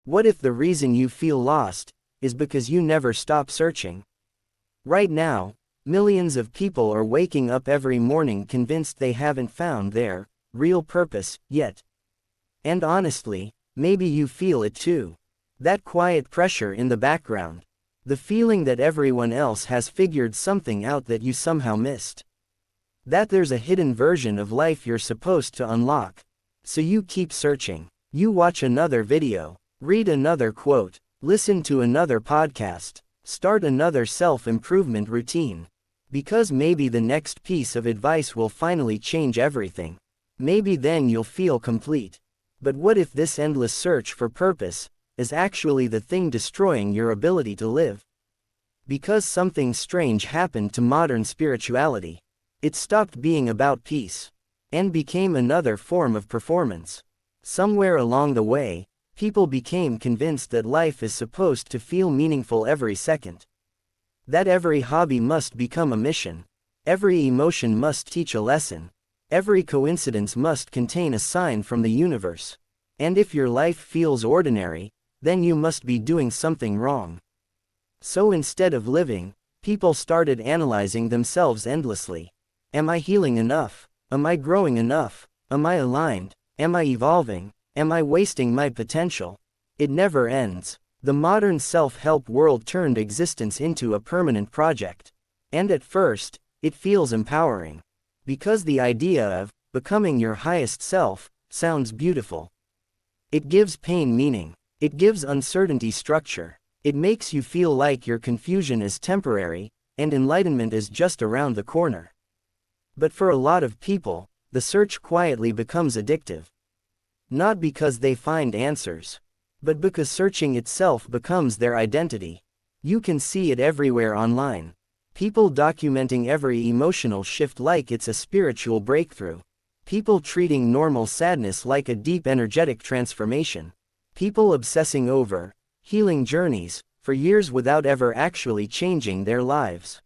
What if the reason you feel lost is because you never stop searching? Right now, millions of people are waking up every morning convinced they haven't found their real purpose yet. And honestly, maybe you feel it too. That quiet pressure in the background. The feeling that everyone else has figured something out that you somehow missed. That there's a hidden version of life you're supposed to unlock. So you keep searching. You watch another video, read another quote, listen to another podcast, start another self-improvement routine. Because maybe the next piece of advice will finally change everything. Maybe then you'll feel complete. But what if this endless search for purpose is actually the thing destroying your ability to live? Because something strange happened to modern spirituality. It stopped being about peace and became another form of performance. Somewhere along the way, people became convinced that life is supposed to feel meaningful every second. That every hobby must become a mission. Every emotion must teach a lesson. Every coincidence must contain a sign from the universe. And if your life feels ordinary, then you must be doing something wrong. So instead of living, people started analyzing themselves endlessly. Am I healing enough? Am I growing enough? Am I aligned? Am I evolving? Am I wasting my potential? It never ends. The modern self-help world turned existence into a permanent project. And at first, it feels empowering. Because the idea of becoming your highest self sounds beautiful. It gives pain meaning. It gives uncertainty structure. It makes you feel like your confusion is temporary, and enlightenment is just around the corner. But for a lot of people, the search quietly becomes addictive. Not because they find answers, but because searching itself becomes their identity. You can see it everywhere online. People documenting every emotional shift like it's a spiritual breakthrough. People treating normal sadness like a deep energetic transformation. People obsessing over healing journeys for years without ever actually changing their lives.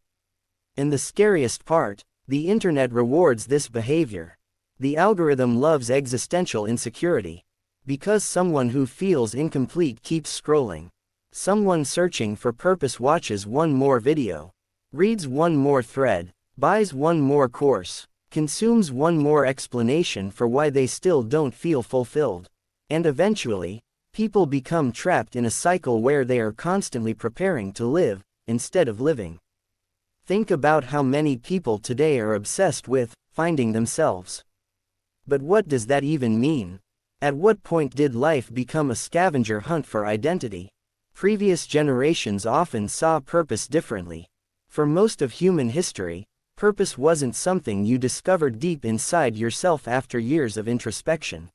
And the scariest part, the internet rewards this behavior. The algorithm loves existential insecurity. Because someone who feels incomplete keeps scrolling. Someone searching for purpose watches one more video, reads one more thread, buys one more course, consumes one more explanation for why they still don't feel fulfilled. And eventually, people become trapped in a cycle where they are constantly preparing to live, instead of living. Think about how many people today are obsessed with finding themselves. But what does that even mean? At what point did life become a scavenger hunt for identity? Previous generations often saw purpose differently. For most of human history, purpose wasn't something you discovered deep inside yourself after years of introspection.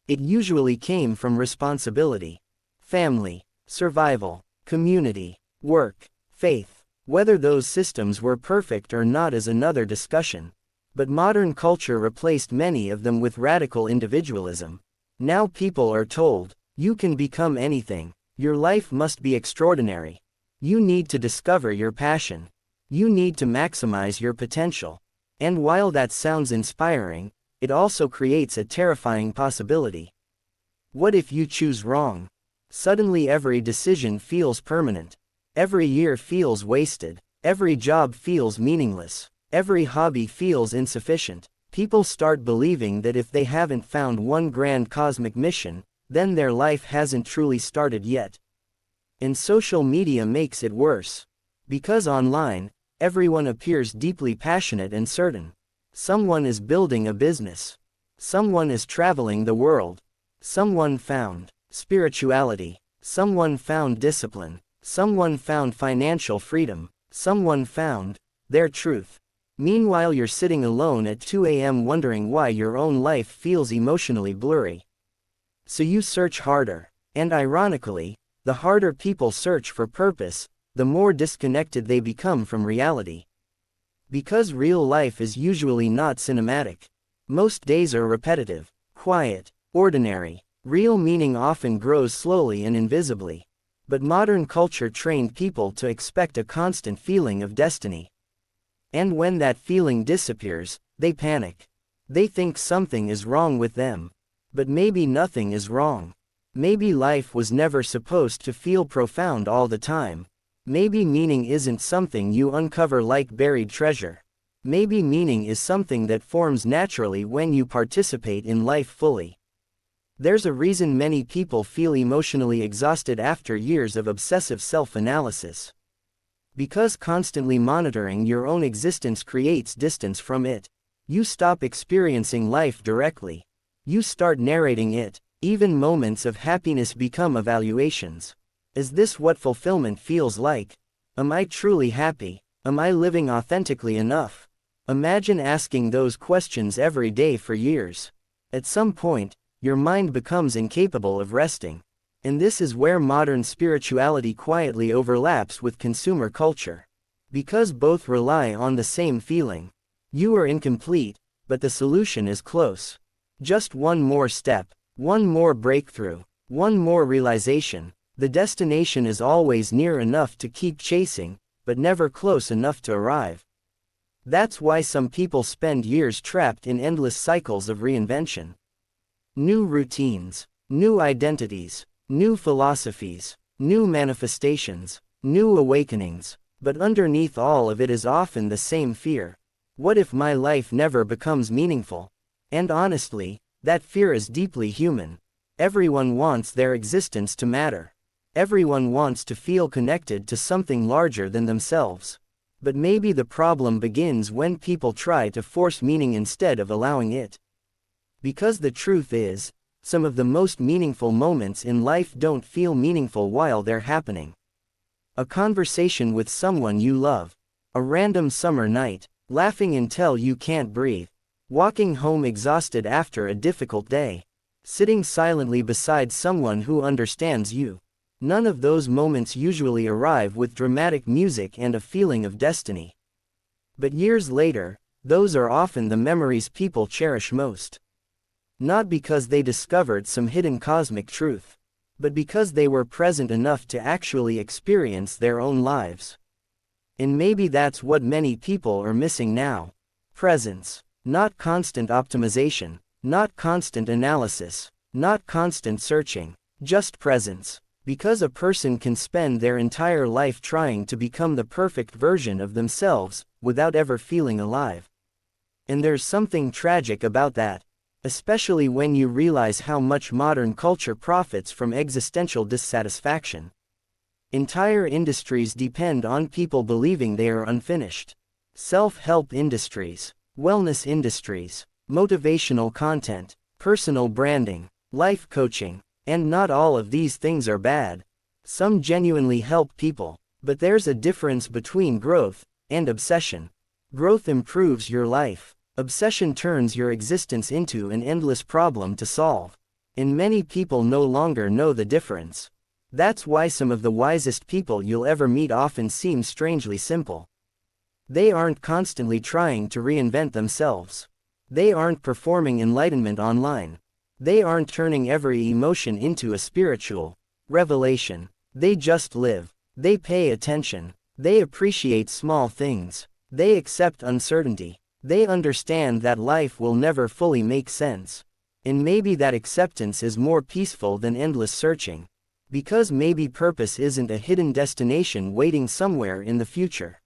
It usually came from responsibility, family, survival, community, work, faith. Whether those systems were perfect or not is another discussion. But modern culture replaced many of them with radical individualism. Now people are told, you can become anything. Your life must be extraordinary. You need to discover your passion. You need to maximize your potential. And while that sounds inspiring, it also creates a terrifying possibility. What if you choose wrong? Suddenly every decision feels permanent. Every year feels wasted. Every job feels meaningless. Every hobby feels insufficient. People start believing that if they haven't found one grand cosmic mission, then their life hasn't truly started yet. And social media makes it worse. Because online, everyone appears deeply passionate and certain. Someone is building a business. Someone is traveling the world. Someone found spirituality. Someone found discipline. Someone found financial freedom. Someone found their truth. Meanwhile, you're sitting alone at 2 a.m. wondering why your own life feels emotionally blurry. So you search harder. And ironically, the harder people search for purpose, the more disconnected they become from reality. Because real life is usually not cinematic. Most days are repetitive, quiet, ordinary. Real meaning often grows slowly and invisibly. But modern culture trained people to expect a constant feeling of destiny. And when that feeling disappears, they panic. They think something is wrong with them. But maybe nothing is wrong. Maybe life was never supposed to feel profound all the time. Maybe meaning isn't something you uncover like buried treasure. Maybe meaning is something that forms naturally when you participate in life fully. There's a reason many people feel emotionally exhausted after years of obsessive self-analysis. Because constantly monitoring your own existence creates distance from it. You stop experiencing life directly. You start narrating it. Even moments of happiness become evaluations. Is this what fulfillment feels like? Am I truly happy? Am I living authentically enough? Imagine asking those questions every day for years. At some point, your mind becomes incapable of resting. And this is where modern spirituality quietly overlaps with consumer culture. Because both rely on the same feeling. You are incomplete, but the solution is close. Just one more step, one more breakthrough, one more realization. The destination is always near enough to keep chasing, but never close enough to arrive. That's why some people spend years trapped in endless cycles of reinvention. New routines, new identities, new philosophies, new manifestations, new awakenings. But underneath all of it is often the same fear. What if my life never becomes meaningful? And honestly, that fear is deeply human. Everyone wants their existence to matter. Everyone wants to feel connected to something larger than themselves. But maybe the problem begins when people try to force meaning instead of allowing it. Because the truth is, some of the most meaningful moments in life don't feel meaningful while they're happening. A conversation with someone you love. A random summer night, laughing until you can't breathe. Walking home exhausted after a difficult day. Sitting silently beside someone who understands you. None of those moments usually arrive with dramatic music and a feeling of destiny. But years later, those are often the memories people cherish most. Not because they discovered some hidden cosmic truth, but because they were present enough to actually experience their own lives. And maybe that's what many people are missing now. Presence. Not constant optimization, not constant analysis, not constant searching, just presence. Because a person can spend their entire life trying to become the perfect version of themselves, without ever feeling alive. And there's something tragic about that. Especially when you realize how much modern culture profits from existential dissatisfaction. Entire industries depend on people believing they are unfinished. Self-help industries, wellness industries, motivational content, personal branding, life coaching. And not all of these things are bad. Some genuinely help people, but there's a difference between growth and obsession. Growth improves your life. Obsession turns your existence into an endless problem to solve. And many people no longer know the difference. That's why some of the wisest people you'll ever meet often seem strangely simple. They aren't constantly trying to reinvent themselves. They aren't performing enlightenment online. They aren't turning every emotion into a spiritual revelation. They just live. They pay attention. They appreciate small things. They accept uncertainty. They understand that life will never fully make sense. And maybe that acceptance is more peaceful than endless searching. Because maybe purpose isn't a hidden destination waiting somewhere in the future.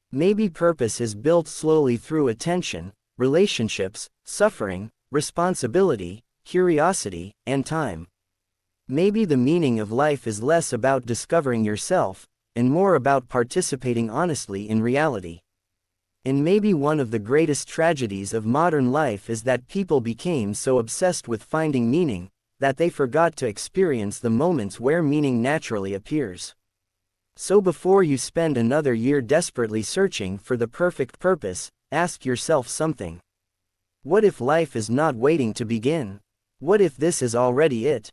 Maybe purpose is built slowly through attention, relationships, suffering, responsibility, curiosity, and time. Maybe the meaning of life is less about discovering yourself, and more about participating honestly in reality. And maybe one of the greatest tragedies of modern life is that people became so obsessed with finding meaning, that they forgot to experience the moments where meaning naturally appears. So before you spend another year desperately searching for the perfect purpose, ask yourself something. What if life is not waiting to begin? What if this is already it?